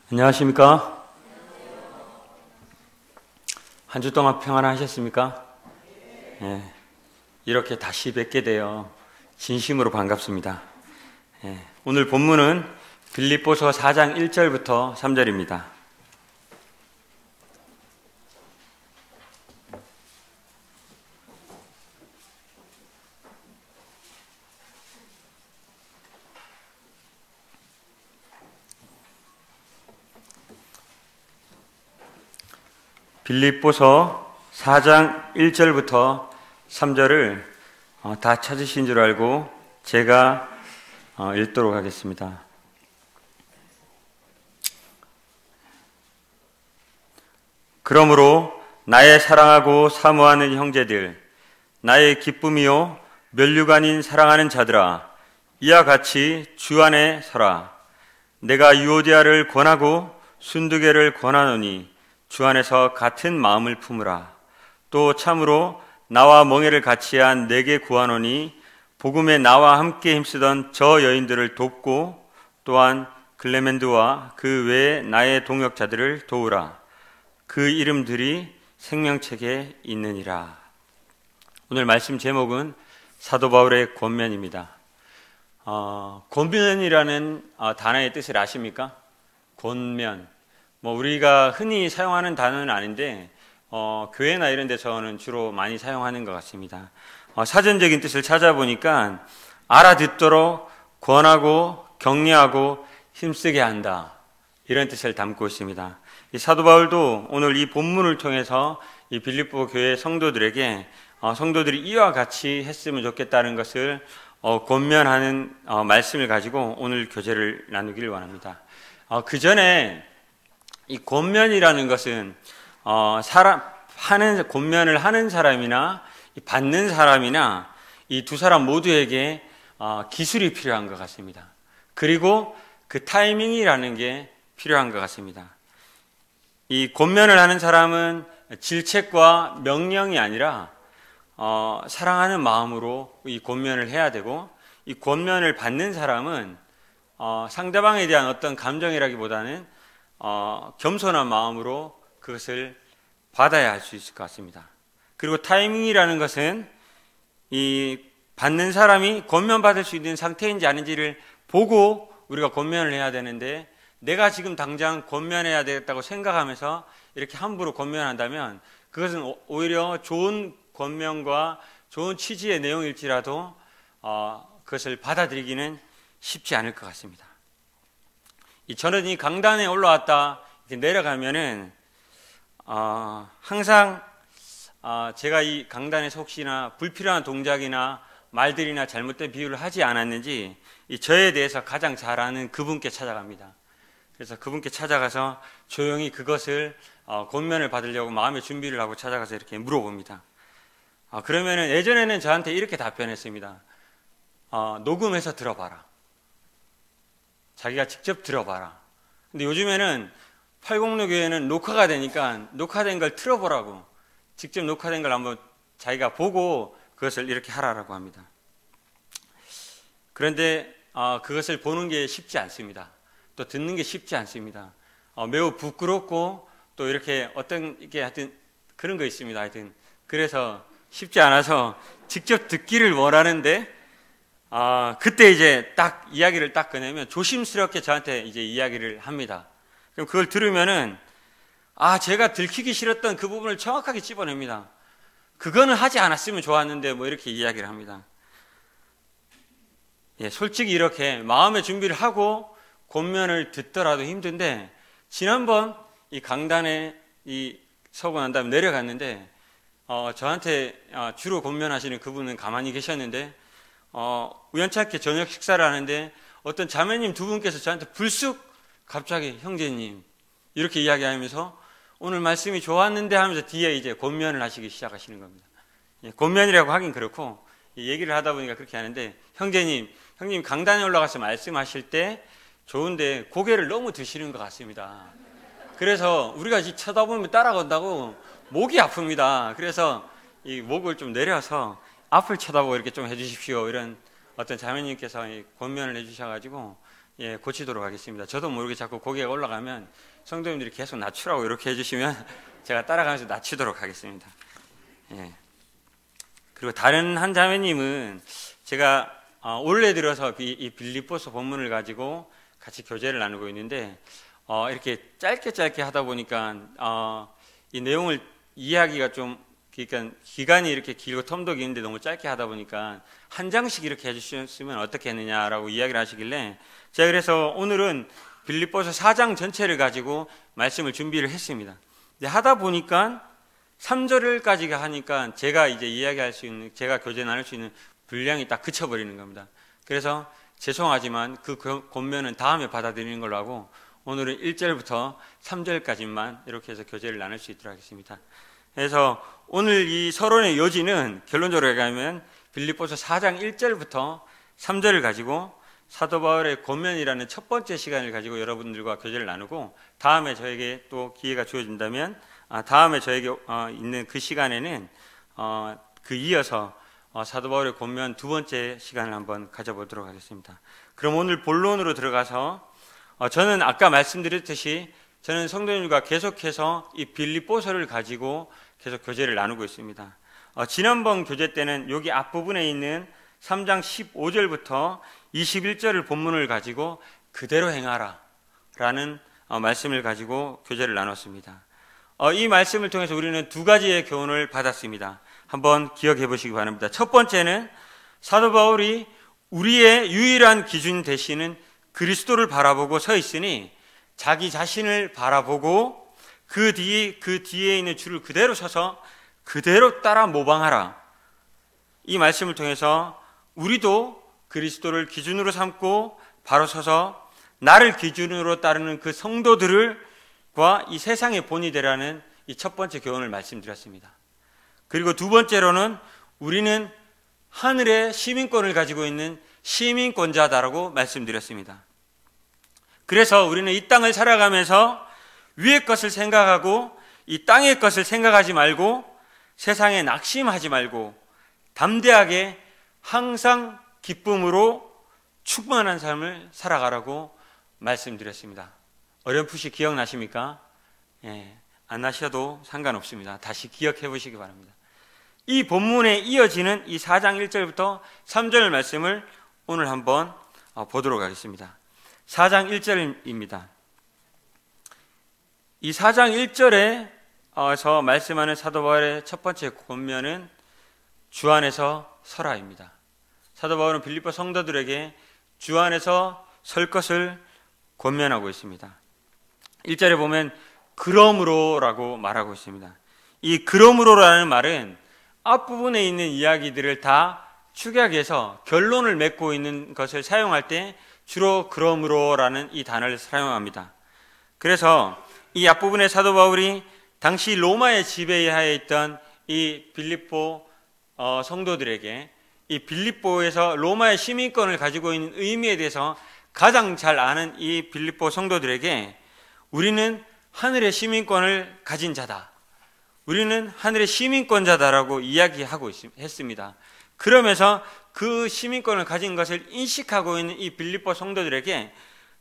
안녕하십니까? 한 주 동안 평안하셨습니까? 예, 이렇게 다시 뵙게 되어 진심으로 반갑습니다. 오늘 본문은 빌립보서 4장 1절부터 3절입니다. 빌립보서 4장 1절부터 3절을 다 찾으신 줄 알고 제가 읽도록 하겠습니다. 그러므로 나의 사랑하고 사모하는 형제들, 나의 기쁨이요 면류가 아닌 사랑하는 자들아, 이와 같이 주 안에 서라. 내가 유오디아를 권하고 순두개를 권하노니 주 안에서 같은 마음을 품으라. 또 참으로 나와 멍에를 같이 한 내게 구하노니 복음에 나와 함께 힘쓰던 저 여인들을 돕고 또한 글레멘드와 그 외에 나의 동역자들을 도우라. 그 이름들이 생명책에 있느니라. 오늘 말씀 제목은 사도 바울의 권면입니다. 권면이라는 단어의 뜻을 아십니까? 권면. 우리가 흔히 사용하는 단어는 아닌데 교회나 이런 데서는 주로 많이 사용하는 것 같습니다. 사전적인 뜻을 찾아보니까 알아듣도록 권하고 격려하고 힘쓰게 한다, 이런 뜻을 담고 있습니다. 이 사도 바울도 오늘 이 본문을 통해서 이 빌립보 교회 성도들에게 성도들이 이와 같이 했으면 좋겠다는 것을 권면하는 말씀을 가지고 오늘 교제를 나누기를 원합니다. 그 전에 이 권면이라는 것은 권면을 하는 사람이나 받는 사람이나 이 두 사람 모두에게 기술이 필요한 것 같습니다. 그리고 그 타이밍이라는 게 필요한 것 같습니다. 이 권면을 하는 사람은 질책과 명령이 아니라 사랑하는 마음으로 이 권면을 해야 되고, 이 권면을 받는 사람은 상대방에 대한 어떤 감정이라기보다는 겸손한 마음으로 그것을 받아야 할 수 있을 것 같습니다. 그리고 타이밍이라는 것은 이 받는 사람이 권면받을 수 있는 상태인지 아닌지를 보고 우리가 권면을 해야 되는데, 내가 지금 당장 권면해야 되겠다고 생각하면서 이렇게 함부로 권면한다면 그것은 오히려 좋은 권면과 좋은 취지의 내용일지라도 그것을 받아들이기는 쉽지 않을 것 같습니다. 저는 이 강단에 올라왔다 이렇게 내려가면은 항상 제가 이 강단에서 혹시나 불필요한 동작이나 말들이나 잘못된 비유를 하지 않았는지 저에 대해서 가장 잘 아는 그분께 찾아갑니다. 그래서 그분께 찾아가서 조용히 그것을 권면을 받으려고 마음의 준비를 하고 찾아가서 이렇게 물어봅니다. 그러면은 예전에는 저한테 이렇게 답변했습니다. 녹음해서 들어봐라. 자기가 직접 들어봐라. 근데 요즘에는 806 교회는 녹화가 되니까 녹화된 걸 틀어보라고, 직접 녹화된 걸 한번 자기가 보고 그것을 이렇게 하라고 합니다. 그런데 그것을 보는 게 쉽지 않습니다. 또 듣는 게 쉽지 않습니다. 매우 부끄럽고 또 이렇게 어떤 게 하여튼 그런 거 있습니다. 하여튼 그래서 쉽지 않아서 직접 듣기를 원하는데 그때 이제 딱 이야기를 딱 꺼내면 조심스럽게 저한테 이제 이야기를 합니다. 그럼 그걸 들으면은 제가 들키기 싫었던 그 부분을 정확하게 집어냅니다. 그거는 하지 않았으면 좋았는데 이렇게 이야기를 합니다. 솔직히 이렇게 마음의 준비를 하고 권면을 듣더라도 힘든데, 지난번 이 강단에 서고 난 다음에 내려갔는데 저한테 주로 권면하시는 그분은 가만히 계셨는데 우연찮게 저녁 식사를 하는데 어떤 자매님 두 분께서 저한테 불쑥 갑자기 형제님 이렇게 이야기하면서 오늘 말씀이 좋았는데 하면서 뒤에 이제 권면을 하시기 시작하시는 겁니다. 권면이라고 하긴 그렇고 얘기를 하다 보니까 그렇게 하는데, 형님 강단에 올라가서 말씀하실 때 좋은데 고개를 너무 드시는 것 같습니다. 그래서 우리가 쳐다보면 따라간다고 목이 아픕니다. 그래서 이 목을 좀 내려서 앞을 쳐다보고 이렇게 좀 해주십시오, 이런 어떤 자매님께서 권면을 해주셔가지고 고치도록 하겠습니다. 저도 모르게 자꾸 고개가 올라가면 성도님들이 계속 낮추라고 이렇게 해주시면 제가 따라가면서 낮추도록 하겠습니다. 그리고 다른 한 자매님은 제가 올해 들어서 이 빌립보서 본문을 가지고 같이 교제를 나누고 있는데 이렇게 짧게 하다 보니까 이 내용을 이해하기가 좀, 그러니까 기간이 이렇게 길고 텀도 긴데 너무 짧게 하다 보니까 한 장씩 이렇게 해주셨으면 어떻게 했느냐라고 이야기를 하시길래 제가 그래서 오늘은 빌립보서 4장 전체를 가지고 말씀을 준비를 했습니다. 하다 보니까 3절까지 하니까 제가 이제 이야기할 수 있는, 제가 교제 나눌 수 있는 분량이 딱 그쳐버리는 겁니다. 그래서 죄송하지만 그 권면은 다음에 받아들이는 걸로 하고 오늘은 1절부터 3절까지만 이렇게 해서 교제를 나눌 수 있도록 하겠습니다. 그래서 오늘 이 서론의 요지는 결론적으로 얘기하면 빌립보서 4장 1절부터 3절을 가지고 사도 바울의 권면이라는 첫 번째 시간을 가지고 여러분들과 교제를 나누고 다음에 저에게 또 기회가 주어진다면 다음에 저에게 있는 그 시간에는 그 이어서 사도 바울의 권면 두 번째 시간을 한번 가져보도록 하겠습니다. 그럼 오늘 본론으로 들어가서 저는 아까 말씀드렸듯이 저는 성도님들과 계속해서 이 빌립보서를 가지고 계속 교제를 나누고 있습니다. 지난번 교제 때는 여기 앞부분에 있는 3장 15절부터 21절을 본문을 가지고 그대로 행하라 라는 말씀을 가지고 교제를 나눴습니다. 이 말씀을 통해서 우리는 두 가지의 교훈을 받았습니다. 한번 기억해 보시기 바랍니다. 첫 번째는 사도 바울이 우리의 유일한 기준 되시는 그리스도를 바라보고 서 있으니 자기 자신을 바라보고 그 뒤에 있는 줄을 그대로 서서 그대로 따라 모방하라. 이 말씀을 통해서 우리도 그리스도를 기준으로 삼고 바로 서서 나를 기준으로 따르는 그 성도들과 이 세상의 본이 되라는 이 첫 번째 교훈을 말씀드렸습니다. 그리고 두 번째로는 우리는 하늘의 시민권을 가지고 있는 시민권자다라고 말씀드렸습니다. 그래서 우리는 이 땅을 살아가면서 위의 것을 생각하고 이 땅의 것을 생각하지 말고 세상에 낙심하지 말고 담대하게 항상 기쁨으로 충만한 삶을 살아가라고 말씀드렸습니다. 어렴풋이 기억나십니까? 안 나셔도 상관없습니다. 다시 기억해 보시기 바랍니다. 이 본문에 이어지는 이 4장 1절부터 3절 말씀을 오늘 한번 보도록 하겠습니다. 4장 1절입니다. 이 4장 1절에서 말씀하는 사도 바울의 첫 번째 권면은 주 안에서 서라입니다. 사도 바울은 빌립보 성도들에게 주 안에서 설 것을 권면하고 있습니다. 1절에 보면 그러므로라고 말하고 있습니다. 이 그러므로라는 말은 앞부분에 있는 이야기들을 다 축약해서 결론을 맺고 있는 것을 사용할 때 주로 그러므로라는 이 단어를 사용합니다. 그래서 이 앞부분에 사도 바울이 당시 로마의 지배하에 있던 이 빌립보 성도들에게 이 빌립보에서 로마의 시민권을 가지고 있는 의미에 대해서 가장 잘 아는 이 빌립보 성도들에게 우리는 하늘의 시민권을 가진 자다. 우리는 하늘의 시민권자다라고 이야기하고 했습니다. 그러면서 그 시민권을 가진 것을 인식하고 있는 이 빌립보 성도들에게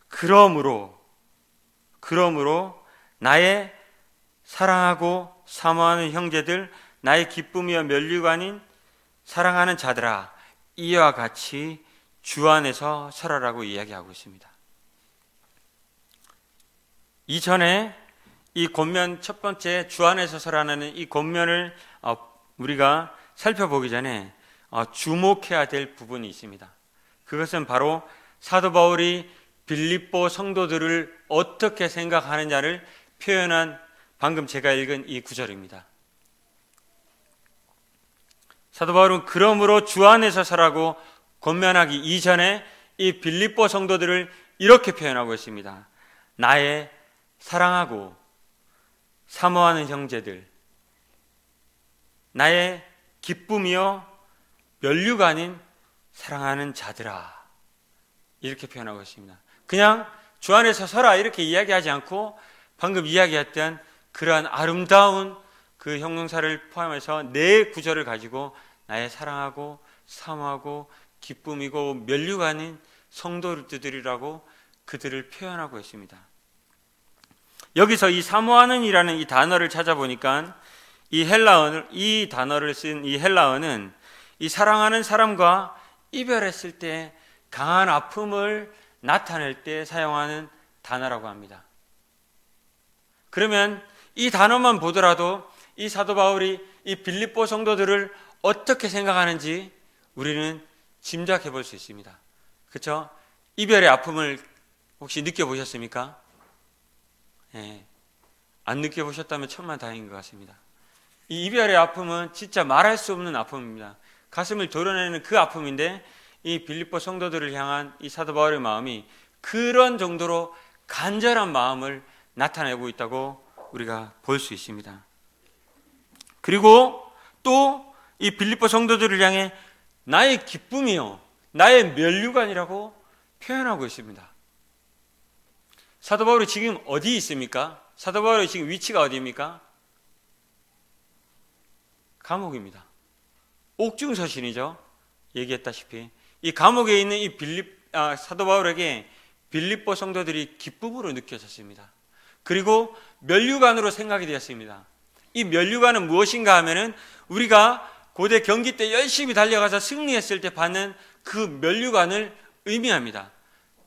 그러므로 나의 사랑하고 사모하는 형제들, 나의 기쁨이여 면류관인 사랑하는 자들아, 이와 같이 주 안에서 설하라고 이야기하고 있습니다. 이전에 이 권면 첫 번째 주 안에서 설하는 이 권면을 우리가 살펴보기 전에 주목해야 될 부분이 있습니다. 그것은 바로 사도 바울이 빌립보 성도들을 어떻게 생각하느냐를 표현한 방금 제가 읽은 이 구절입니다. 사도 바울은 그러므로 주 안에서 설하고 권면하기 이전에 이 빌립보 성도들을 이렇게 표현하고 있습니다. 나의 사랑하고 사모하는 형제들, 나의 기쁨이요 면류가 아닌 사랑하는 자들아, 이렇게 표현하고 있습니다. 그냥 주 안에서 서라 이렇게 이야기하지 않고 방금 이야기했던 그러한 아름다운 그 형용사를 포함해서 네 구절을 가지고 나의 사랑하고 사모하고 기쁨이고 면류가 아닌 성도들이라고 그들을 표현하고 있습니다. 여기서 이 사모하는이라는 이 단어를 찾아보니까 이 단어를 쓴 이 헬라어는 이 사랑하는 사람과 이별했을 때 강한 아픔을 나타낼 때 사용하는 단어라고 합니다. 그러면 이 단어만 보더라도 이 사도 바울이 이 빌립보 성도들을 어떻게 생각하는지 우리는 짐작해 볼 수 있습니다. 그렇죠? 이별의 아픔을 혹시 느껴보셨습니까? 예. 안 느껴보셨다면 천만다행인 것 같습니다. 이 이별의 아픔은 진짜 말할 수 없는 아픔입니다. 가슴을 도려내는 그 아픔인데 이 빌립보 성도들을 향한 이 사도 바울의 마음이 그런 정도로 간절한 마음을 나타내고 있다고 우리가 볼 수 있습니다. 그리고 또 이 빌립보 성도들을 향해 나의 기쁨이요, 나의 면류관이라고 표현하고 있습니다. 사도 바울이 지금 어디 있습니까? 사도 바울의 지금 위치가 어디입니까? 감옥입니다. 옥중서신이죠. 얘기했다시피 이 감옥에 있는 이 사도 바울에게 빌립보 성도들이 기쁨으로 느껴졌습니다. 그리고 면류관으로 생각이 되었습니다. 이 면류관은 무엇인가 하면은 우리가 고대 경기 때 열심히 달려가서 승리했을 때 받는 그 면류관을 의미합니다.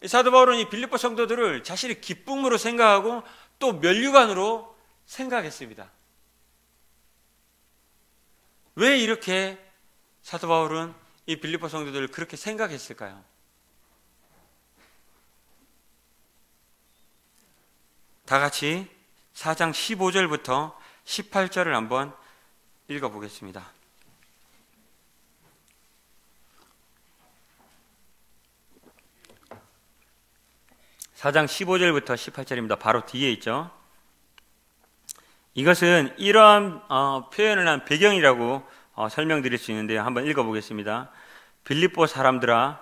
사도 바울은 이 빌립보 성도들을 자신의 기쁨으로 생각하고 또 면류관으로 생각했습니다. 왜 이렇게 사도 바울은 이 빌립보 성도들을 그렇게 생각했을까요? 다 같이 4장 15절부터 18절을 한번 읽어보겠습니다. 4장 15절부터 18절입니다. 바로 뒤에 있죠. 이것은 이러한 표현을 한 배경이라고 설명드릴 수 있는데요. 한번 읽어보겠습니다. 빌립보 사람들아,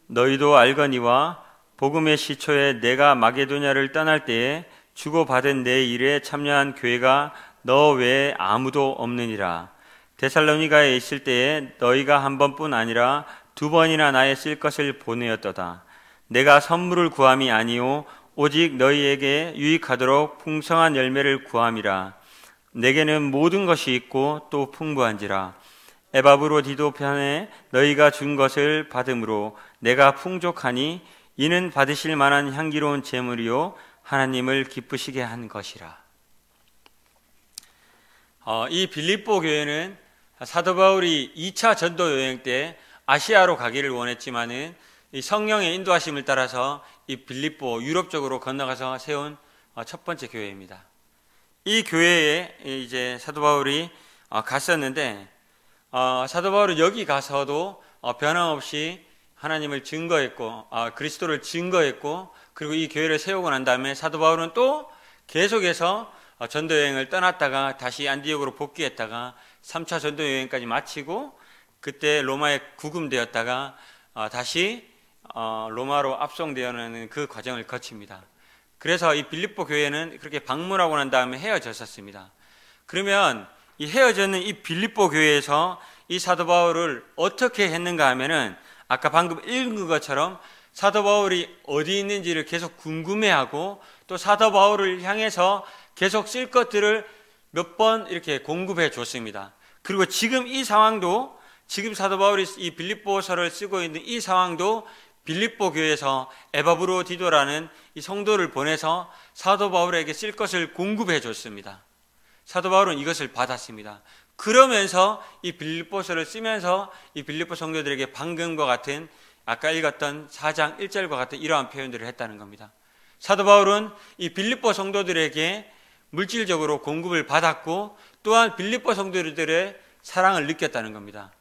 너희도 알거니와 복음의 시초에 내가 마게도냐를 떠날 때에 주고받은 내 일에 참여한 교회가 너 외에 아무도 없느니라. 데살로니가에 있을 때에 너희가 한 번뿐 아니라 두 번이나 나의 쓸 것을 보내었도다. 내가 선물을 구함이 아니요 오직 너희에게 유익하도록 풍성한 열매를 구함이라. 내게는 모든 것이 있고 또 풍부한지라. 에바브로디도 편에 너희가 준 것을 받음으로 내가 풍족하니 이는 받으실 만한 향기로운 제물이요 하나님을 기쁘시게 한 것이라. 이 빌립보 교회는 사도 바울이 2차 전도 여행 때 아시아로 가기를 원했지만은 이 성령의 인도하심을 따라서 이 빌립보 유럽 쪽으로 건너가서 세운 첫 번째 교회입니다. 이 교회에 이제 사도 바울이 갔었는데 사도 바울은 여기 가서도 변함없이 하나님을 증거했고 그리스도를 증거했고 그리고 이 교회를 세우고 난 다음에 사도 바울은 또 계속해서 전도 여행을 떠났다가 다시 안디옥으로 복귀했다가 3차 전도 여행까지 마치고 그때 로마에 구금되었다가 다시 로마로 압송되어는 그 과정을 거칩니다. 그래서 이 빌립보 교회는 그렇게 방문하고 난 다음에 헤어졌었습니다. 그러면 이 헤어졌는 이 빌립보 교회에서 이 사도 바울을 어떻게 했는가 하면은 아까 방금 읽은 것처럼 사도 바울이 어디 있는지를 계속 궁금해하고 또 사도 바울을 향해서 계속 쓸 것들을 몇 번 이렇게 공급해 줬습니다. 그리고 지금 이 상황도 지금 사도 바울이 이 빌립보서를 쓰고 있는 이 상황도 빌립보 교회에서 에바브로디도라는 이 성도를 보내서 사도 바울에게 쓸 것을 공급해 줬습니다. 사도 바울은 이것을 받았습니다. 그러면서 이 빌립보서를 쓰면서 이 빌립보 성도들에게 방금과 같은 아까 읽었던 4장 1절과 같은 이러한 표현들을 했다는 겁니다. 사도 바울은 이 빌립보 성도들에게 물질적으로 공급을 받았고 또한 빌립보 성도들의 사랑을 느꼈다는 겁니다.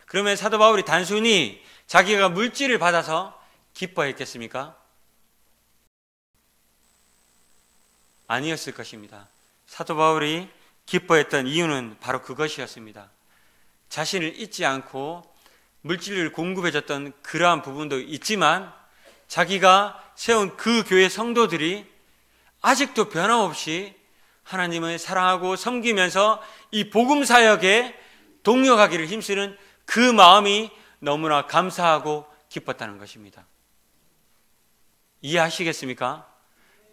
그러면 사도 바울이 단순히 자기가 물질을 받아서 기뻐했겠습니까? 아니었을 것입니다. 사도 바울이 기뻐했던 이유는 바로 그것이었습니다. 자신을 잊지 않고 물질을 공급해줬던 그러한 부분도 있지만 자기가 세운 그 교회 성도들이 아직도 변함없이 하나님을 사랑하고 섬기면서 이 복음 사역에 동력하기를 힘쓰는 그 마음이 너무나 감사하고 기뻤다는 것입니다. 이해하시겠습니까?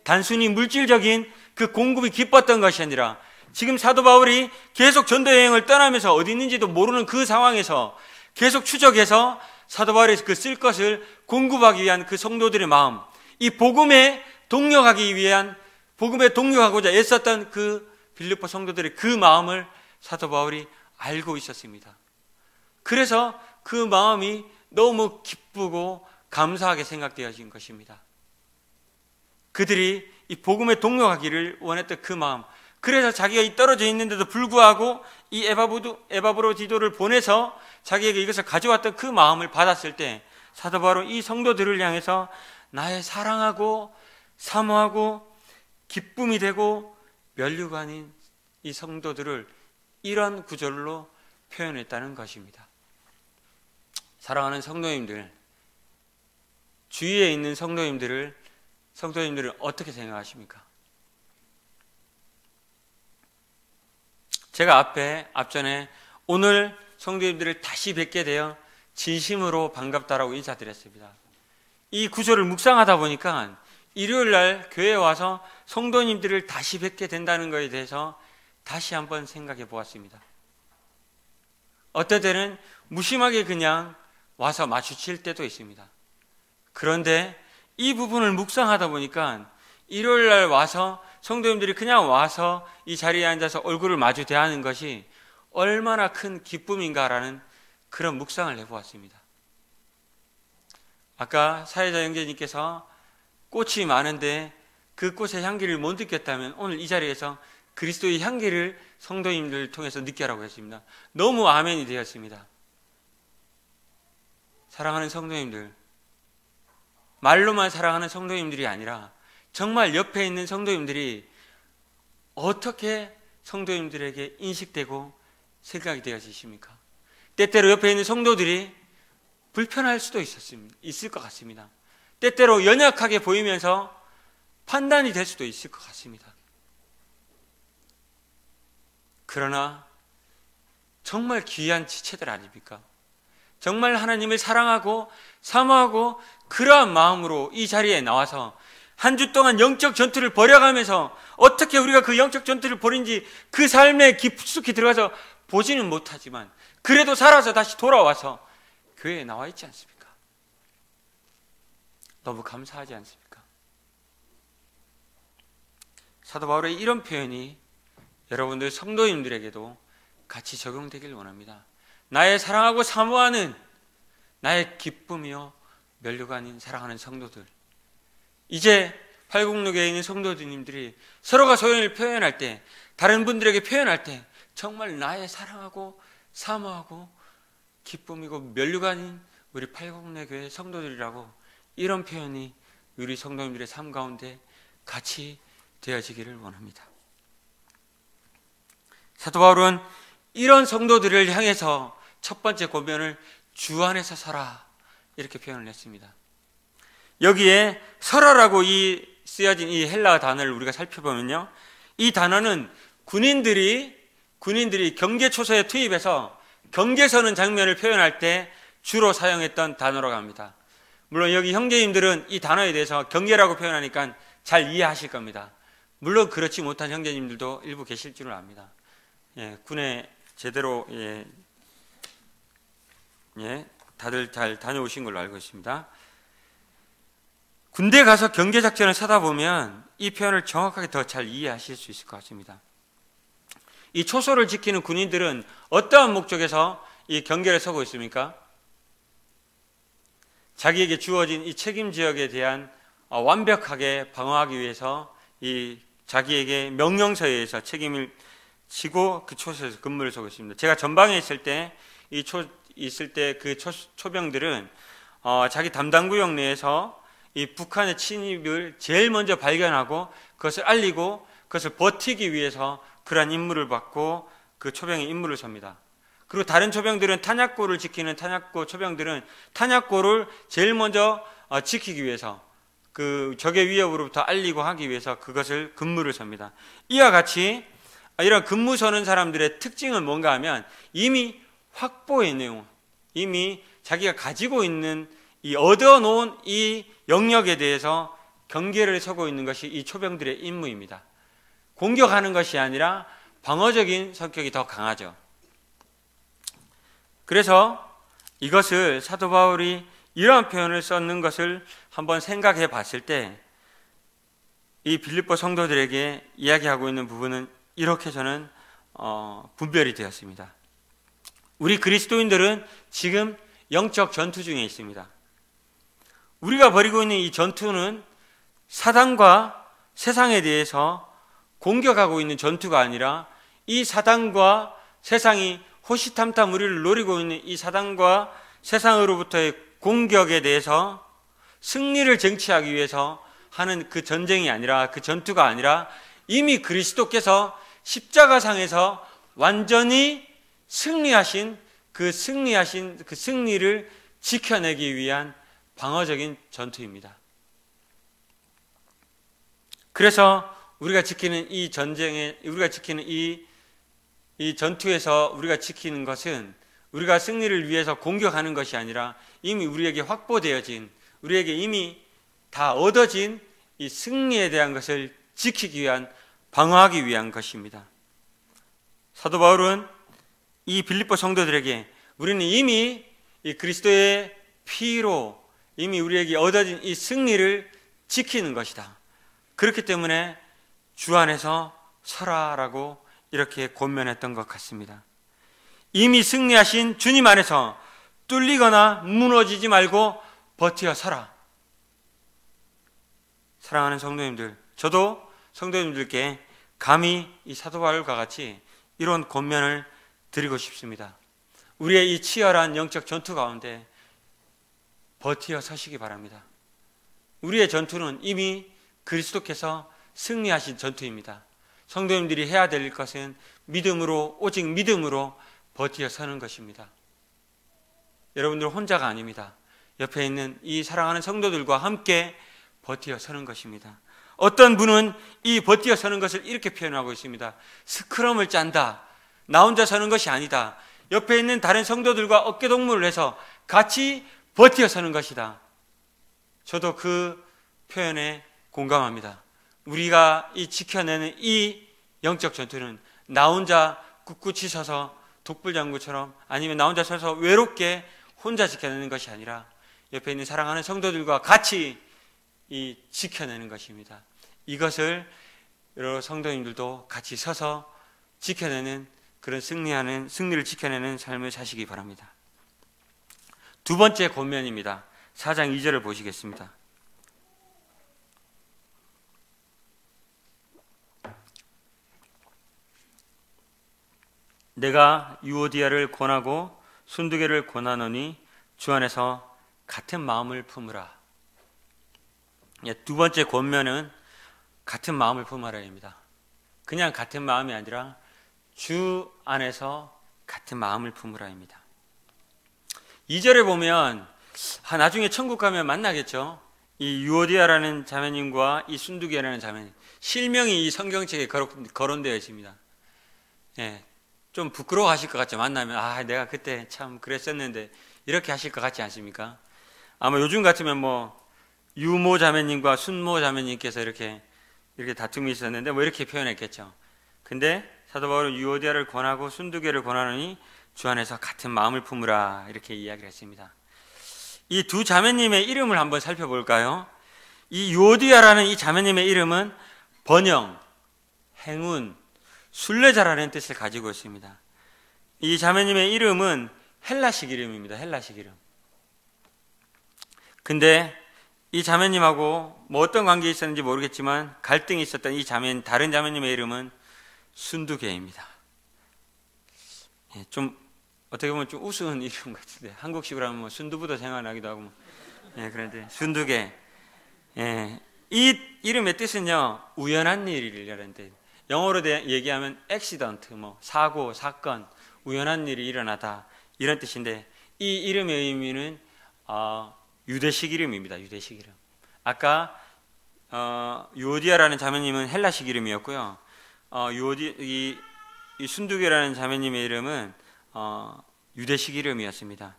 단순히 물질적인 그 공급이 기뻤던 것이 아니라 지금 사도 바울이 계속 전도 여행을 떠나면서 어디 있는지도 모르는 그 상황에서 계속 추적해서 사도 바울이 그 쓸 것을 공급하기 위한 그 성도들의 마음, 이 복음에 동력하기 위한, 복음에 동력하고자 애썼던 그 빌립보 성도들의 그 마음을 사도 바울이 알고 있었습니다. 그래서 그 마음이 너무 기쁘고 감사하게 생각되어진 것입니다. 그들이 이 복음에 동력하기를 원했던 그 마음, 그래서 자기가 이 떨어져 있는데도 불구하고 이 에바브로디도를 보내서 자기에게 이것을 가져왔던 그 마음을 받았을 때 사도 바울은 이 성도들을 향해서 나의 사랑하고 사모하고 기쁨이 되고 면류관인 이 성도들을 이런 구절로 표현했다는 것입니다. 사랑하는 성도님들, 주위에 있는 성도님들은 어떻게 생각하십니까? 제가 앞전에 오늘 성도님들을 다시 뵙게 되어 진심으로 반갑다라고 인사드렸습니다. 이 구절을 묵상하다 보니까 일요일 날 교회에 와서 성도님들을 다시 뵙게 된다는 것에 대해서 다시 한번 생각해 보았습니다. 어떨 때는 무심하게 그냥 와서 마주칠 때도 있습니다. 그런데 이 부분을 묵상하다 보니까 일요일 날 와서 성도님들이 그냥 와서 이 자리에 앉아서 얼굴을 마주 대하는 것이 얼마나 큰 기쁨인가라는 그런 묵상을 해보았습니다. 아까 사회자 형제님께서 꽃이 많은데 그 꽃의 향기를 못 느꼈다면 오늘 이 자리에서 그리스도의 향기를 성도님들을 통해서 느끼라고 했습니다. 너무 아멘이 되었습니다. 사랑하는 성도님들, 말로만 사랑하는 성도님들이 아니라 정말 옆에 있는 성도님들이 어떻게 성도님들에게 인식되고 생각이 되어지십니까? 때때로 옆에 있는 성도들이 불편할 수도 있을 것 같습니다. 때때로 연약하게 보이면서 판단이 될 수도 있을 것 같습니다. 그러나 정말 귀한 지체들 아닙니까? 정말 하나님을 사랑하고 사모하고 그러한 마음으로 이 자리에 나와서 한 주 동안 영적 전투를 벌여가면서 어떻게 우리가 그 영적 전투를 벌인지 그 삶에 깊숙이 들어가서 보지는 못하지만 그래도 살아서 다시 돌아와서 교회에 나와 있지 않습니까? 너무 감사하지 않습니까? 사도 바울의 이런 표현이 여러분들 성도님들에게도 같이 적용되길 원합니다. 나의 사랑하고 사모하는 나의 기쁨이요 면류관인 사랑하는 성도들, 이제 팔국로교에 있는 성도님들이 서로가 소원을 표현할 때, 다른 분들에게 표현할 때 정말 나의 사랑하고 사모하고 기쁨이고 면류관인 우리 팔국로교회 성도들이라고 이런 표현이 우리 성도님들의 삶 가운데 같이 되어지기를 원합니다. 사도 바울은 이런 성도들을 향해서 첫 번째 고면을 주 안에서 서라 이렇게 표현을 했습니다. 여기에 서라라고 쓰여진 이 헬라어 단어를 우리가 살펴보면요, 이 단어는 군인들이 경계초소에 투입해서 경계 서는 장면을 표현할 때 주로 사용했던 단어라고 합니다. 물론 여기 형제님들은 이 단어에 대해서 경계라고 표현하니까 잘 이해하실 겁니다. 물론 그렇지 못한 형제님들도 일부 계실 줄을 압니다. 군에 제대로 다들 잘 다녀오신 걸로 알고 있습니다. 군대 가서 경계작전을 서다 보면 이 표현을 정확하게 더 잘 이해하실 수 있을 것 같습니다. 이 초소를 지키는 군인들은 어떠한 목적에서 이 경계를 서고 있습니까? 자기에게 주어진 이 책임 지역에 대한 완벽하게 방어하기 위해서 이 자기에게 명령서에 의해서 책임을 지고 그 초소에서 근무를 서고 있습니다. 제가 전방에 있을 때 그 초병들은 자기 담당 구역 내에서 이 북한의 침입을 제일 먼저 발견하고 그것을 알리고 그것을 버티기 위해서 그러한 임무를 받고 그 초병의 임무를 섭니다. 그리고 다른 초병들은 탄약고를 지키는 탄약고 초병들은 탄약고를 제일 먼저 지키기 위해서 그 적의 위협으로부터 알리고 하기 위해서 그것을 근무를 섭니다. 이와 같이 이런 근무 서는 사람들의 특징은 뭔가 하면 이미 확보해 내용, 이미 자기가 가지고 있는 이 얻어놓은 이 영역에 대해서 경계를 서고 있는 것이 이 초병들의 임무입니다. 공격하는 것이 아니라 방어적인 성격이 더 강하죠. 그래서 이것을 사도 바울이 이러한 표현을 썼는 것을 한번 생각해 봤을 때 이 빌립보 성도들에게 이야기하고 있는 부분은 이렇게 저는 분별이 되었습니다. 우리 그리스도인들은 지금 영적 전투 중에 있습니다. 우리가 벌이고 있는 이 전투는 사단과 세상에 대해서 공격하고 있는 전투가 아니라 이 사단과 세상이 호시탐탐 우리를 노리고 있는 이 사단과 세상으로부터의 공격에 대해서 승리를 쟁취하기 위해서 하는 그 전쟁이 아니라, 그 전투가 아니라 이미 그리스도께서 십자가상에서 완전히 승리하신 그 승리를 지켜내기 위한 방어적인 전투입니다. 그래서 우리가 지키는 이 전쟁에, 우리가 지키는 이 전투에서 우리가 지키는 것은 우리가 승리를 위해서 공격하는 것이 아니라 이미 우리에게 확보되어진, 우리에게 이미 다 얻어진 이 승리에 대한 것을 지키기 위한, 방어하기 위한 것입니다. 사도 바울은 이 빌립보 성도들에게 우리는 이미 이 그리스도의 피로 이미 우리에게 얻어진 이 승리를 지키는 것이다. 그렇기 때문에 주 안에서 서라라고 이렇게 권면했던 것 같습니다. 이미 승리하신 주님 안에서 뚫리거나 무너지지 말고 버티어 서라. 사랑하는 성도님들, 저도 성도님들께 감히 이 사도 바울과 같이 이런 권면을 드리고 싶습니다. 우리의 이 치열한 영적 전투 가운데 버티어 서시기 바랍니다. 우리의 전투는 이미 그리스도께서 승리하신 전투입니다. 성도님들이 해야 될 것은 믿음으로, 오직 믿음으로 버티어 서는 것입니다. 여러분들 혼자가 아닙니다. 옆에 있는 이 사랑하는 성도들과 함께 버티어 서는 것입니다. 어떤 분은 이 버티어 서는 것을 이렇게 표현하고 있습니다. 스크럼을 짠다. 나 혼자 서는 것이 아니다. 옆에 있는 다른 성도들과 어깨동무를 해서 같이 버티어 서는 것이다. 저도 그 표현에 공감합니다. 우리가 이 지켜내는 이 영적 전투는 나 혼자 꿋꿋이 서서 독불장구처럼, 아니면 나 혼자 서서 외롭게 혼자 지켜내는 것이 아니라 옆에 있는 사랑하는 성도들과 같이 이 지켜내는 것입니다. 이것을 여러 성도님들도 같이 서서 지켜내는, 그런 승리를 지켜내는 삶을 사시기 바랍니다. 두 번째 권면입니다. 4장 2절을 보시겠습니다. 내가 유오디아를 권하고 순두개를 권하노니 주 안에서 같은 마음을 품으라. 두 번째 권면은 같은 마음을 품으라입니다. 그냥 같은 마음이 아니라 주 안에서 같은 마음을 품으라입니다. 2절에 보면 나중에 천국 가면 만나겠죠. 이 유오디아라는 자매님과 이 순두개라는 자매님, 실명이 이 성경책에 거론되어 있습니다. 좀 부끄러워하실 것 같죠. 만나면 내가 그때 참 그랬었는데 이렇게 하실 것 같지 않습니까? 아마 요즘 같으면 유모 자매님과 순모 자매님께서 이렇게 다툼이 있었는데 이렇게 표현했겠죠. 근데 사도 바울은 유오디아를 권하고 순두개를 권하노니 주 안에서 같은 마음을 품으라, 이렇게 이야기를 했습니다. 이 두 자매님의 이름을 한번 살펴볼까요? 이 유오디아라는 이 자매님의 이름은 번영, 행운, 순례자라는 뜻을 가지고 있습니다. 이 자매님의 이름은 헬라식 이름입니다. 헬라식 이름. 근데 이 자매님하고 어떤 관계가 있었는지 모르겠지만 갈등이 있었던 이 다른 자매님의 이름은 순두개입니다. 좀 어떻게 보면 좀 우스운 이름 같은데, 한국식으로 하면 순두부도 생각나기도 하고 그런데 순두개. 이 이름의 뜻은요, 우연한 일이라는 뜻. 영어로 얘기하면 accident, 사고, 사건, 우연한 일이 일어나다, 이런 뜻인데, 이 이름의 의미는 유대식 이름입니다. 유대식 이름. 아까 유오디아라는 자매님은 헬라식 이름이었고요. 이 순두개라는 자매님의 이름은 유대식 이름이었습니다.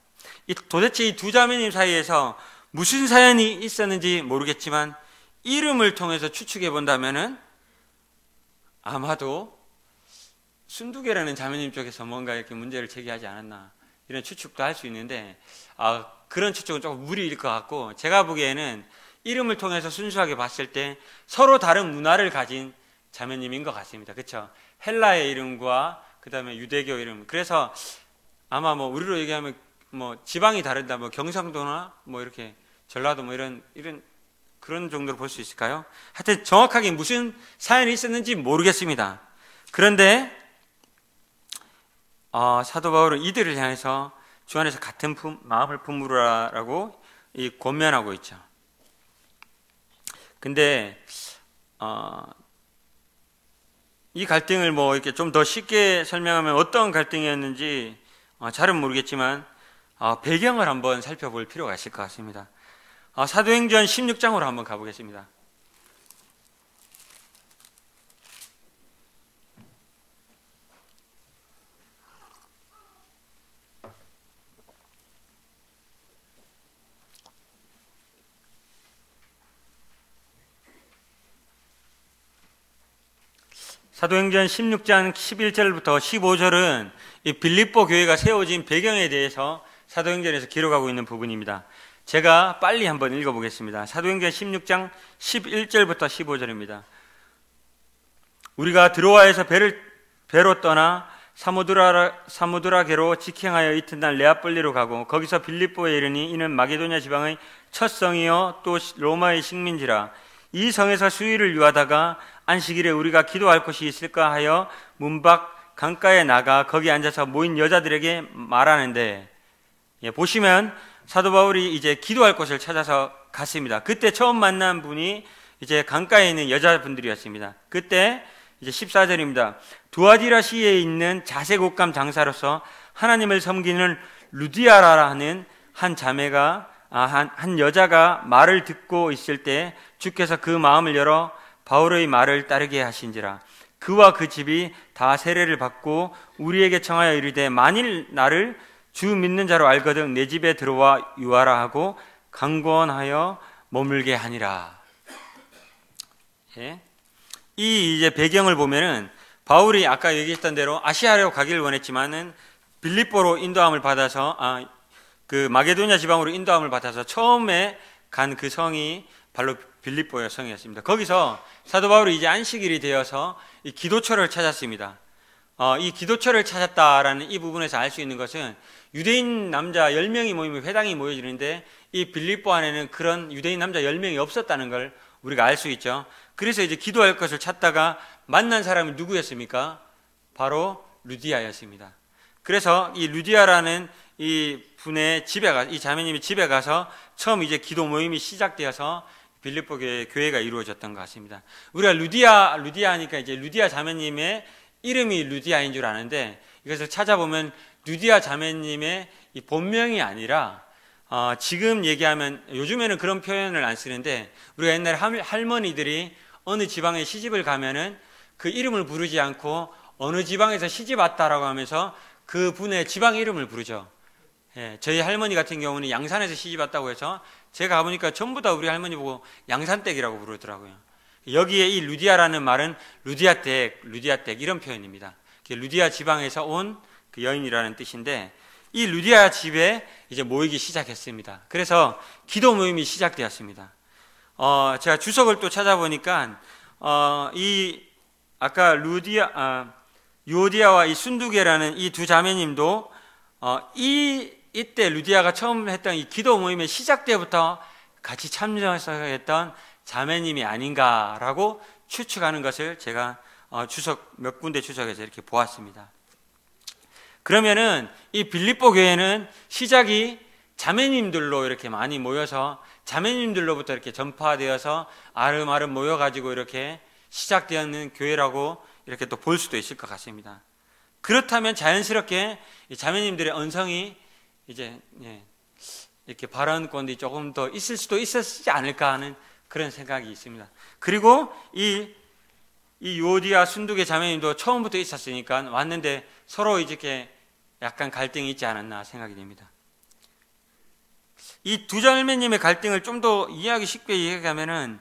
도대체 이 두 자매님 사이에서 무슨 사연이 있었는지 모르겠지만 이름을 통해서 추측해 본다면은 아마도 순두개라는 자매님 쪽에서 뭔가 이렇게 문제를 제기하지 않았나 이런 추측도 할 수 있는데 그런 추측은 조금 무리일 것 같고 제가 보기에는 이름을 통해서 순수하게 봤을 때 서로 다른 문화를 가진 자매님인 것 같습니다. 그렇죠? 헬라의 이름과 그 다음에 유대교 이름. 그래서 아마 뭐 우리로 얘기하면 뭐 지방이 다르다, 뭐 경상도나 뭐 이렇게 전라도 뭐 이런 그런 정도로 볼 수 있을까요? 하여튼 정확하게 무슨 사연이 있었는지 모르겠습니다. 그런데 사도 바울은 이들을 향해서 주 안에서 같은 마음을 품으라라고 권면하고 있죠. 근데 이 갈등을 뭐 이렇게 좀 더 쉽게 설명하면 어떤 갈등이었는지 잘은 모르겠지만 배경을 한번 살펴볼 필요가 있을 것 같습니다. 사도행전 16장으로 한번 가보겠습니다. 사도행전 16장 11절부터 15절은 이 빌립보 교회가 세워진 배경에 대해서 사도행전에서 기록하고 있는 부분입니다. 제가 빨리 한번 읽어보겠습니다. 사도행전 16장 11절부터 15절입니다. 우리가 드로아에서 배로 떠나 사모드라게로 직행하여 이튿날 레아폴리로 가고 거기서 빌립보에 이르니 이는 마게도냐 지방의 첫 성이요 또 로마의 식민지라. 이 성에서 수일을 유하다가 안식일에 우리가 기도할 곳이 있을까 하여 문밖 강가에 나가 거기 앉아서 모인 여자들에게 말하는데, 보시면 사도 바울이 이제 기도할 곳을 찾아서 갔습니다. 그때 처음 만난 분이 이제 강가에 있는 여자분들이었습니다. 그때 이제 14절입니다. 두아디라시에 있는 자색옷감 장사로서 하나님을 섬기는 루디아라는 한 자매가 한 여자가 말을 듣고 있을 때 주께서 그 마음을 열어 바울의 말을 따르게 하신지라. 그와 그 집이 다 세례를 받고 우리에게 청하여 이르되 만일 나를 주 믿는 자로 알거든 내 집에 들어와 유하라 하고 강권하여 머물게 하니라. 이 이제 배경을 보면은 바울이 아까 얘기했던 대로 아시아로 가기를 원했지만은 빌립보로 인도함을 받아서 그 마게도냐 지방으로 인도함을 받아서 처음에 간 그 성이 바로 빌립보의 성이었습니다. 거기서 사도 바울이 이제 안식일이 되어서 이 기도처를 찾았습니다. 이 기도처를 찾았다라는 이 부분에서 알 수 있는 것은 유대인 남자 10명이 모이면 회당이 모여지는데 이 빌립보 안에는 그런 유대인 남자 10명이 없었다는 걸 우리가 알 수 있죠. 그래서 이제 기도할 것을 찾다가 만난 사람이 누구였습니까? 바로 루디아였습니다. 그래서 이 루디아라는 이 분의 이 자매님이 집에 가서 처음 이제 기도 모임이 시작되어서 빌립보 교회가 이루어졌던 것 같습니다. 우리가 루디아 하니까 이제 루디아 자매님의 이름이 루디아인 줄 아는데 이것을 찾아보면 루디아 자매님의 이 본명이 아니라 지금 얘기하면 요즘에는 그런 표현을 안 쓰는데 우리가 옛날에 할머니들이 어느 지방에 시집을 가면은 그 이름을 부르지 않고 어느 지방에서 시집 왔다라고 하면서 그 분의 지방 이름을 부르죠. 저희 할머니 같은 경우는 양산에서 시집 왔다고 해서 제가 가보니까 전부 다 우리 할머니 보고 양산댁이라고 부르더라고요. 여기에 이 루디아라는 말은 루디아댁 이런 표현입니다. 루디아 지방에서 온 그 여인이라는 뜻인데 이 루디아 집에 이제 모이기 시작했습니다. 그래서 기도 모임이 시작되었습니다. 제가 주석을 또 찾아보니까 이 아까 유오디아와 이 순두개라는 이 두 자매님도 이때 루디아가 처음 했던 이 기도 모임의 시작 때부터 같이 참여해서 했던 자매님이 아닌가라고 추측하는 것을 제가 몇 군데 주석에서 이렇게 보았습니다. 그러면은 이 빌립보 교회는 시작이 자매님들로 이렇게 많이 모여서 자매님들로부터 이렇게 전파되어서 아름아름 모여가지고 이렇게 시작되었는 교회라고 이렇게 또 볼 수도 있을 것 같습니다. 그렇다면 자연스럽게 이 자매님들의 언성이 이제 이렇게 발언권이 조금 더 있을 수도 있었지 않을까 하는 그런 생각이 있습니다. 그리고 이 유오디아 순두개 자매님도 처음부터 있었으니까 왔는데 서로 이렇게 약간 갈등이 있지 않았나 생각이 됩니다. 이 두 자매님의 갈등을 좀 더 이해하기 쉽게 얘기하면은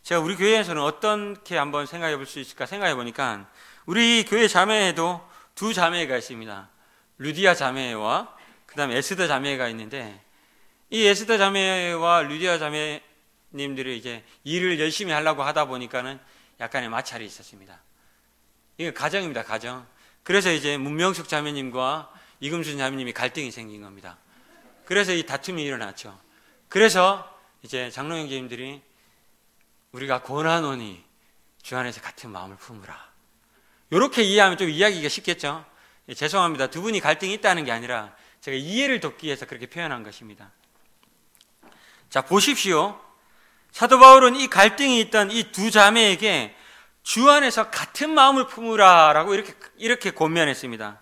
제가 우리 교회에서는 어떻게 한번 생각해 볼 수 있을까 생각해 보니까 우리 교회 자매에도 두 자매가 있습니다. 루디아 자매와 그 다음에 에스더 자매가 있는데, 이 에스더 자매와 루디아 자매님들이 이제 일을 열심히 하려고 하다 보니까는 약간의 마찰이 있었습니다. 이게 가정입니다, 가정. 그래서 이제 문명숙 자매님과 이금순 자매님이 갈등이 생긴 겁니다. 그래서 이 다툼이 일어났죠. 그래서 이제 장로 형제님들이 우리가 권하노니 주 안에서 같은 마음을 품으라. 이렇게 이해하면 좀 이해하기가 쉽겠죠. 죄송합니다. 두 분이 갈등이 있다는 게 아니라 제가 이해를 돕기 위해서 그렇게 표현한 것입니다. 자, 보십시오. 사도 바울은 이 갈등이 있던 이 두 자매에게 주 안에서 같은 마음을 품으라라고 이렇게 권면했습니다.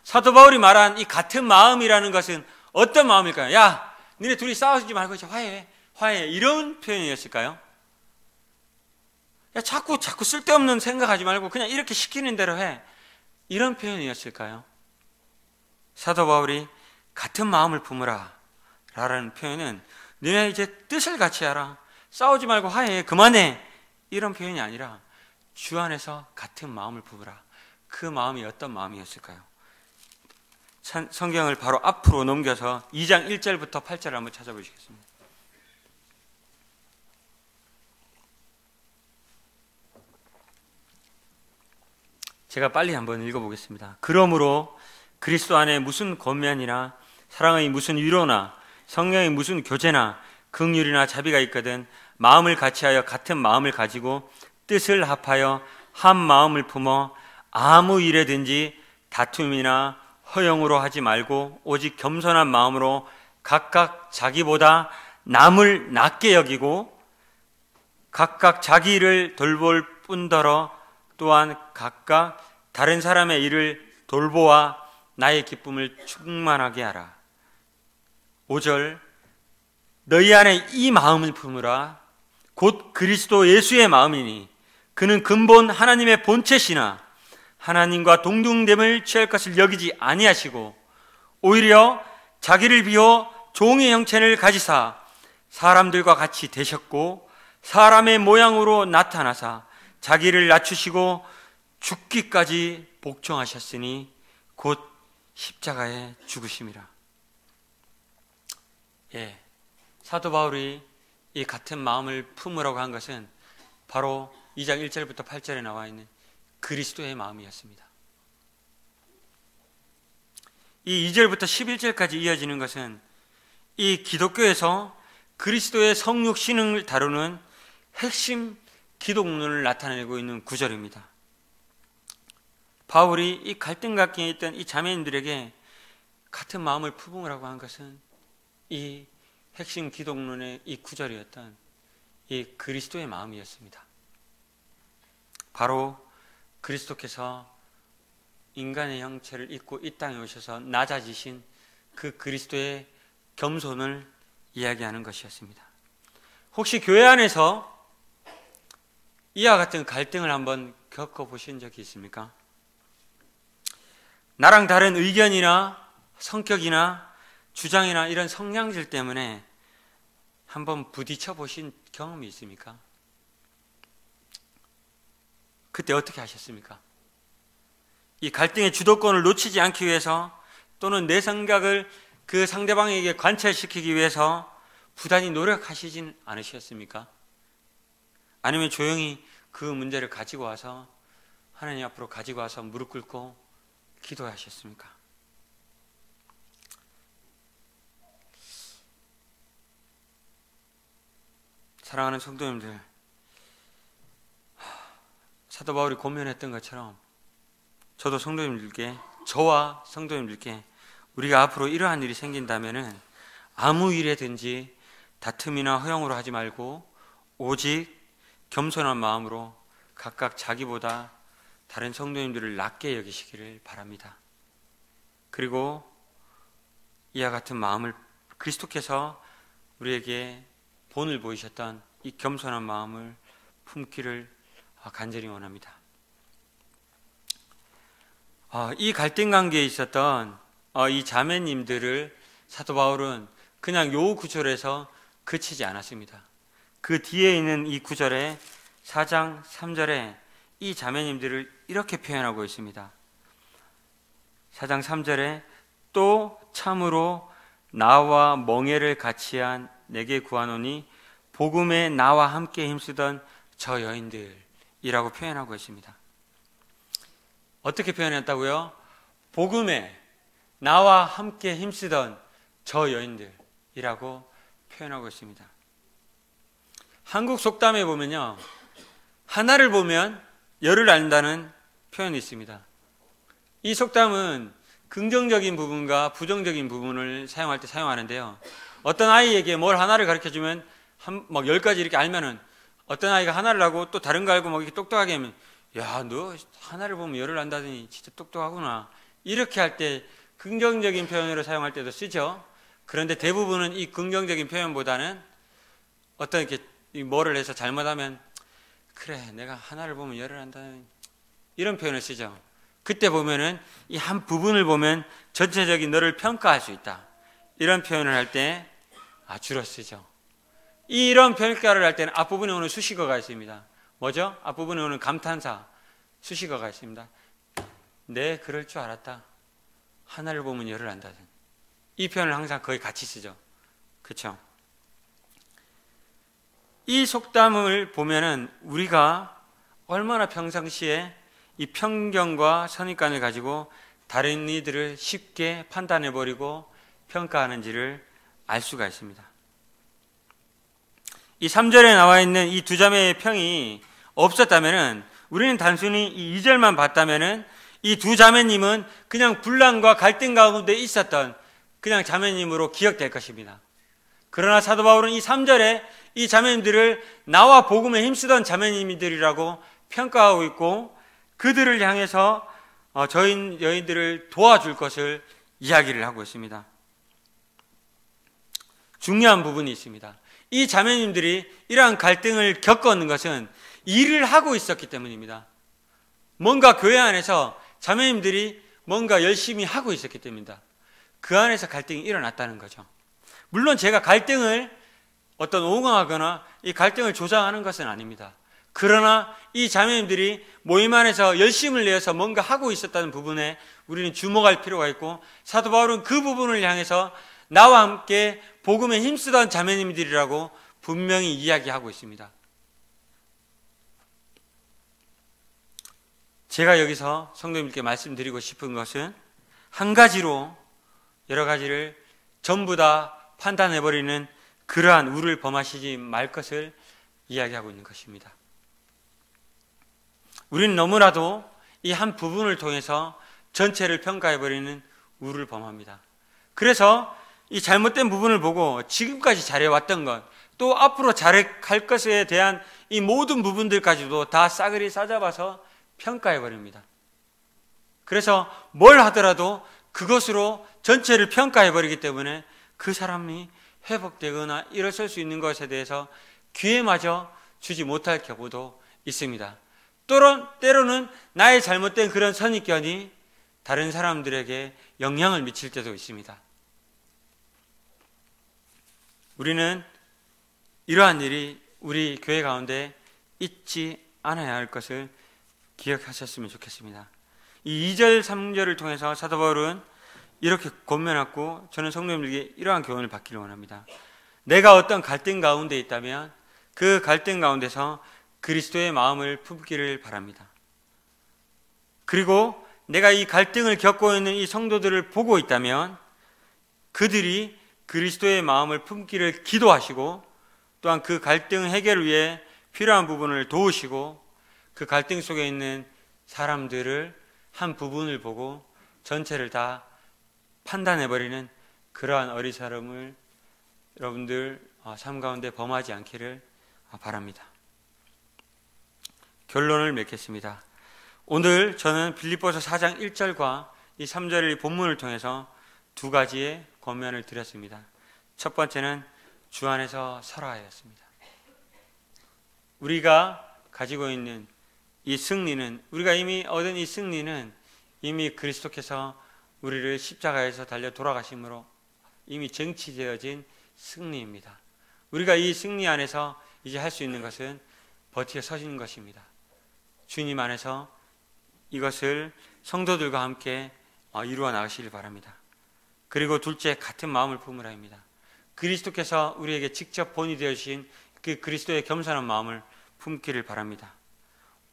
사도 바울이 말한 이 같은 마음이라는 것은 어떤 마음일까요? 야, 너네 둘이 싸우지 말고 이제 화해해. 이런 표현이었을까요? 야, 자꾸 쓸데없는 생각하지 말고 그냥 이렇게 시키는 대로 해. 이런 표현이었을까요? 사도 바울이 같은 마음을 품으라 라는 표현은 너네 이제 뜻을 같이 하라. 싸우지 말고 화해해. 그만해. 이런 표현이 아니라 주 안에서 같은 마음을 품으라. 그 마음이 어떤 마음이었을까요? 성경을 바로 앞으로 넘겨서 2장 1절부터 8절을 한번 찾아보시겠습니다. 제가 빨리 한번 읽어보겠습니다. 그러므로 그리스도 안에 무슨 권면이나 사랑의 무슨 위로나 성령의 무슨 교제나 긍휼이나 자비가 있거든 마음을 같이하여 같은 마음을 가지고 뜻을 합하여 한 마음을 품어 아무 일에든지 다툼이나 허영으로 하지 말고 오직 겸손한 마음으로 각각 자기보다 남을 낮게 여기고 각각 자기 일을 돌볼 뿐더러 또한 각각 다른 사람의 일을 돌보아 나의 기쁨을 충만하게 하라. 5절 너희 안에 이 마음을 품으라. 곧 그리스도 예수의 마음이니 그는 근본 하나님의 본체시나 하나님과 동등됨을 취할 것을 여기지 아니하시고 오히려 자기를 비워 종의 형체를 가지사 사람들과 같이 되셨고 사람의 모양으로 나타나사 자기를 낮추시고 죽기까지 복종하셨으니 곧 십자가에 죽으심이라. 사도 바울이 이 같은 마음을 품으라고 한 것은 바로 2장 1절부터 8절에 나와 있는 그리스도의 마음이었습니다. 이 2절부터 11절까지 이어지는 것은 이 기독교에서 그리스도의 성육 신흥을 다루는 핵심 기독론을 나타내고 있는 구절입니다. 바울이 이 갈등각기에 있던 이 자매님들에게 같은 마음을 품으라고 한 것은 이 핵심 기독론의 이 구절이었던 이 그리스도의 마음이었습니다. 바로 그리스도께서 인간의 형체를 입고 이 땅에 오셔서 낮아지신 그 그리스도의 겸손을 이야기하는 것이었습니다. 혹시 교회 안에서 이와 같은 갈등을 한번 겪어보신 적이 있습니까? 나랑 다른 의견이나 성격이나 주장이나 이런 성향들 때문에 한번 부딪혀 보신 경험이 있습니까? 그때 어떻게 하셨습니까? 이 갈등의 주도권을 놓치지 않기 위해서 또는 내 생각을 그 상대방에게 관철시키기 위해서 부단히 노력하시진 않으셨습니까? 아니면 조용히 그 문제를 가지고 와서 하나님 앞으로 가지고 와서 무릎 꿇고 기도하셨습니까? 사랑하는 성도님들, 사도 바울이 권면했던 것처럼 저와 성도님들께 우리가 앞으로 이러한 일이 생긴다면은 아무 일에든지 다툼이나 허영으로 하지 말고 오직 겸손한 마음으로 각각 자기보다 다른 성도님들을 낮게 여기시기를 바랍니다. 그리고 이와 같은 마음을 그리스도께서 우리에게 본을 보이셨던 이 겸손한 마음을 품기를 간절히 원합니다. 이 갈등 관계에 있었던 이 자매님들을 사도 바울은 그냥 요 구절에서 그치지 않았습니다. 그 뒤에 있는 이 구절에 4장 3절에 이 자매님들을 이렇게 표현하고 있습니다. 4장 3절에 또 참으로 나와 멍에를 같이 한 내게 구하노니 복음에 나와 함께 힘쓰던 저 여인들이라고 표현하고 있습니다. 어떻게 표현했다고요? 복음에 나와 함께 힘쓰던 저 여인들이라고 표현하고 있습니다. 한국 속담에 보면요, 하나를 보면 열을 안다는 표현이 있습니다. 이 속담은 긍정적인 부분과 부정적인 부분을 사용할 때 사용하는데요. 어떤 아이에게 뭘 하나를 가르쳐주면 막 10가지 이렇게 알면은 어떤 아이가 하나를 하고 또 다른 거 알고 막 이렇게 똑똑하게 하면 야, 너 하나를 보면 열을 안다더니 진짜 똑똑하구나. 이렇게 할 때 긍정적인 표현으로 사용할 때도 쓰죠. 그런데 대부분은 이 긍정적인 표현보다는 어떤 이렇게 뭐를 해서 잘못하면 그래, 내가 하나를 보면 열을 안다더니 이런 표현을 쓰죠. 그때 보면은 이 한 부분을 보면 전체적인 너를 평가할 수 있다. 이런 표현을 할 때 주로 쓰죠. 이런 평가를 할 때는 앞부분에 오는 수식어가 있습니다. 뭐죠? 앞부분에 오는 감탄사 수식어가 있습니다. 네, 그럴 줄 알았다. 하나를 보면 열을 안다든. 이 표현을 항상 거의 같이 쓰죠. 그렇죠? 이 속담을 보면은 우리가 얼마나 평상시에 이 편견과 선입관을 가지고 다른 이들을 쉽게 판단해버리고 평가하는지를 알 수가 있습니다. 이 3절에 나와 있는 이 두 자매의 평이 없었다면은 우리는 단순히 이 2절만 봤다면은 이 두 자매님은 그냥 분란과 갈등 가운데 있었던 그냥 자매님으로 기억될 것입니다. 그러나 사도 바울은 이 3절에 이 자매님들을 나와 복음에 힘쓰던 자매님들이라고 평가하고 있고 그들을 향해서 여인들을 도와줄 것을 이야기를 하고 있습니다. 중요한 부분이 있습니다. 이 자매님들이 이러한 갈등을 겪었는 것은 일을 하고 있었기 때문입니다. 뭔가 교회 안에서 자매님들이 뭔가 열심히 하고 있었기 때문입니다. 그 안에서 갈등이 일어났다는 거죠. 물론 제가 갈등을 어떤 옹호하거나 이 갈등을 조장하는 것은 아닙니다. 그러나 이 자매님들이 모임 안에서 열심을 내어서 뭔가 하고 있었다는 부분에 우리는 주목할 필요가 있고 사도 바울은 그 부분을 향해서 나와 함께 복음에 힘쓰던 자매님들이라고 분명히 이야기하고 있습니다. 제가 여기서 성도님께 말씀드리고 싶은 것은 한 가지로 여러 가지를 전부 다 판단해버리는 그러한 우를 범하시지 말 것을 이야기하고 있는 것입니다. 우리는 너무나도 이 한 부분을 통해서 전체를 평가해버리는 우를 범합니다. 그래서 이 잘못된 부분을 보고 지금까지 잘해왔던 것, 또 앞으로 잘할 것에 대한 이 모든 부분들까지도 다 싸그리 싸잡아서 평가해버립니다. 그래서 뭘 하더라도 그것으로 전체를 평가해버리기 때문에 그 사람이 회복되거나 일어설 수 있는 것에 대해서 기회마저 주지 못할 경우도 있습니다. 때로는 나의 잘못된 그런 선입견이 다른 사람들에게 영향을 미칠 때도 있습니다. 우리는 이러한 일이 우리 교회 가운데 있지 않아야 할 것을 기억하셨으면 좋겠습니다. 이 2절, 3절을 통해서 사도 바울은 이렇게 권면하고 저는 성도님들에게 이러한 교훈을 받기를 원합니다. 내가 어떤 갈등 가운데 있다면 그 갈등 가운데서 그리스도의 마음을 품기를 바랍니다. 그리고 내가 이 갈등을 겪고 있는 이 성도들을 보고 있다면 그들이 그리스도의 마음을 품기를 기도하시고 또한 그 갈등 해결을 위해 필요한 부분을 도우시고 그 갈등 속에 있는 사람들을 한 부분을 보고 전체를 다 판단해버리는 그러한 어리석음을 여러분들 삶 가운데 범하지 않기를 바랍니다. 결론을 맺겠습니다. 오늘 저는 빌립보서 4장 1절과 이 3절의 본문을 통해서 두 가지의 권면을 드렸습니다. 첫 번째는 주 안에서 설화하였습니다. 우리가 가지고 있는 이 승리는, 우리가 이미 얻은 이 승리는 이미 그리스도께서 우리를 십자가에서 달려 돌아가심으로 이미 정치되어진 승리입니다. 우리가 이 승리 안에서 이제 할 수 있는 것은 버티어 서시는 것입니다. 주님 안에서 이것을 성도들과 함께 이루어 나가시길 바랍니다. 그리고 둘째, 같은 마음을 품으라 합니다. 그리스도께서 우리에게 직접 본이 되어주신 그 그리스도의 겸손한 마음을 품기를 바랍니다.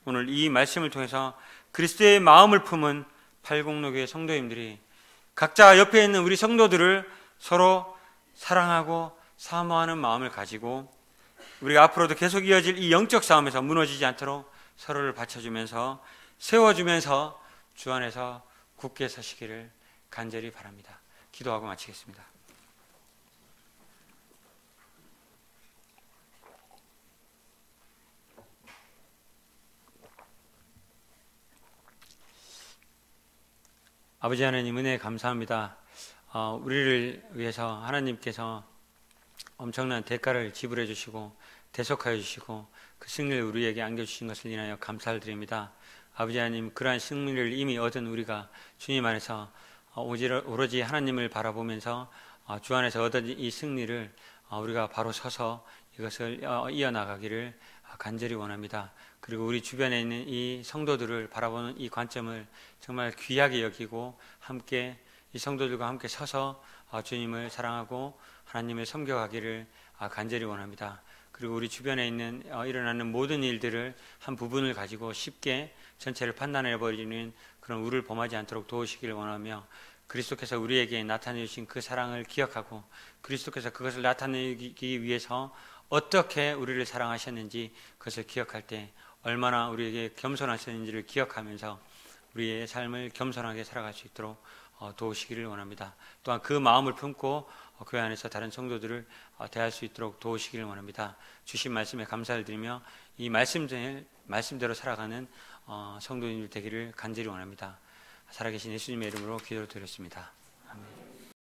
오늘 이 말씀을 통해서 그리스도의 마음을 품은 팔공로교회 성도님들이 각자 옆에 있는 우리 성도들을 서로 사랑하고 사모하는 마음을 가지고 우리가 앞으로도 계속 이어질 이 영적 싸움에서 무너지지 않도록 서로를 받쳐주면서 세워주면서 주 안에서 굳게 서시기를 간절히 바랍니다. 기도하고 마치겠습니다. 아버지 하나님, 은혜 감사합니다. 우리를 위해서 하나님께서 엄청난 대가를 지불해 주시고 대속하여 주시고 그 승리를 우리에게 안겨주신 것을 인하여 감사를 드립니다. 아버지 하나님, 그러한 승리를 이미 얻은 우리가 주님 안에서 오로지 하나님을 바라보면서 주 안에서 얻은 이 승리를 우리가 바로 서서 이것을 이어나가기를 간절히 원합니다. 그리고 우리 주변에 있는 이 성도들을 바라보는 이 관점을 정말 귀하게 여기고 함께 이 성도들과 함께 서서 주님을 사랑하고 하나님을 섬겨가기를 간절히 원합니다. 그리고 우리 주변에 있는 일어나는 모든 일들을 한 부분을 가지고 쉽게 전체를 판단해버리는 그런 우를 범하지 않도록 도우시기를 원하며 그리스도께서 우리에게 나타내 주신 그 사랑을 기억하고 그리스도께서 그것을 나타내기 위해서 어떻게 우리를 사랑하셨는지 그것을 기억할 때 얼마나 우리에게 겸손하셨는지를 기억하면서 우리의 삶을 겸손하게 살아갈 수 있도록 도우시기를 원합니다. 또한 그 마음을 품고 교회 안에서 다른 성도들을 대할 수 있도록 도우시기를 원합니다. 주신 말씀에 감사를 드리며 이 말씀대로 살아가는 성도님들 되기를 간절히 원합니다. 살아계신 예수님의 이름으로 기도를 드렸습니다.